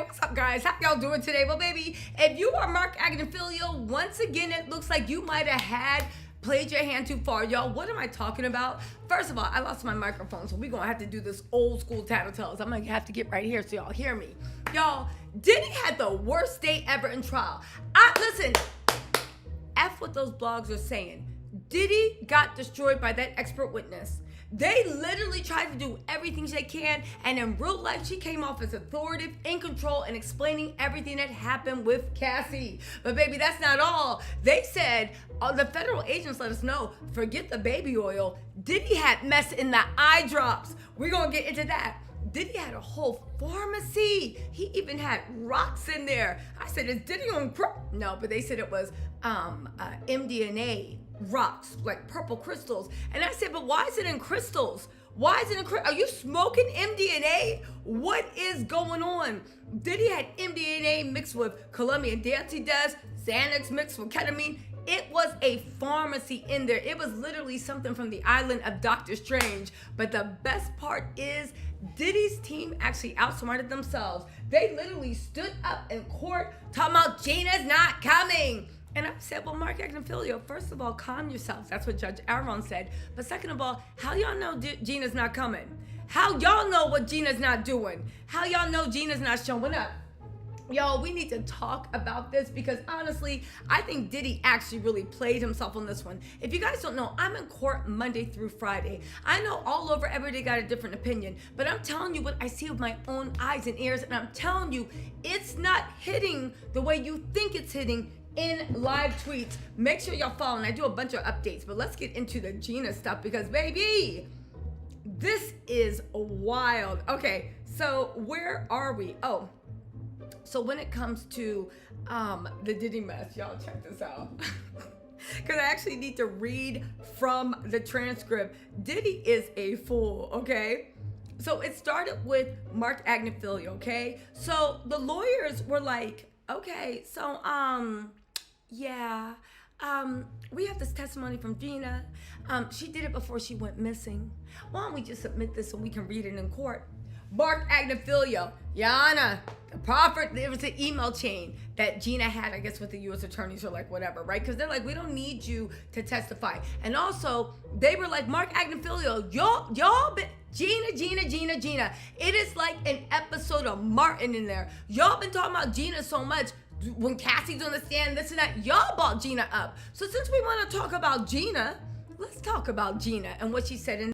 What's up, guys? How y'all doing today? Well, baby, if you are Mark Agnafilio, once again, it looks like you might have played your hand too far. Y'all, what am I talking about? First of all, I lost my microphone, so we're gonna have to do this old school tattletales. I'm gonna have to get right here so y'all hear me. Y'all, Diddy had the worst day ever in trial. Listen, F what those blogs are saying. Diddy got destroyed by that expert witness. They literally tried to do everything they can, and in real life, she came off as authoritative, in control, and explaining everything that happened with Cassie. But baby, that's not all. They said, the federal agents let us know, forget the baby oil. Diddy had mess in the eye drops. We're gonna get into that. Diddy had a whole pharmacy. He even had rocks in there. I said, is Diddy on crack? No, but they said it was MDMA rocks, like purple crystals. And I said, but why is it in crystals? Why is it in crystals? Are you smoking MDMA? What is going on? Diddy had MDMA mixed with Colombian dancing dust, Xanax mixed with ketamine. It was a pharmacy in there. It was literally something from the island of Doctor Strange. But the best part is Diddy's team actually outsmarted themselves. They literally stood up in court talking about Gina's not coming. And I said, well, Mark Agnafilio, first of all, calm yourself. That's what Judge Aaron said. But second of all, how y'all know Gina's not coming? How y'all know what Gina's not doing? How y'all know Gina's not showing up? Y'all, we need to talk about this because honestly, I think Diddy actually really played himself on this one. If you guys don't know, I'm in court Monday through Friday. I know all over everybody got a different opinion, but I'm telling you what I see with my own eyes and ears, and I'm telling you, it's not hitting the way you think it's hitting in live tweets. Make sure y'all follow, and I do a bunch of updates, but let's get into the Gina stuff because baby, this is wild. Okay, so where are we? Oh, so when it comes to the Diddy mess, y'all check this out. Because I actually need to read from the transcript. Diddy is a fool, okay? So it started with Mark Agnafilio, okay? So the lawyers were like, okay, so, yeah, we have this testimony from Gina. She did it before she went missing. Why don't we just submit this so we can read it in court? Mark Agnafilio, Yana, the prophet, there was an email chain that Gina had, I guess, with the U.S. attorneys or like whatever, right? Because they're like, we don't need you to testify. And also, they were like, Mark Agnafilio, y'all been, Gina. It is like an episode of Martin in there. Y'all been talking about Gina so much. When Cassie's on the stand, this and that, y'all brought Gina up. So since we want to talk about Gina, let's talk about Gina and what she said in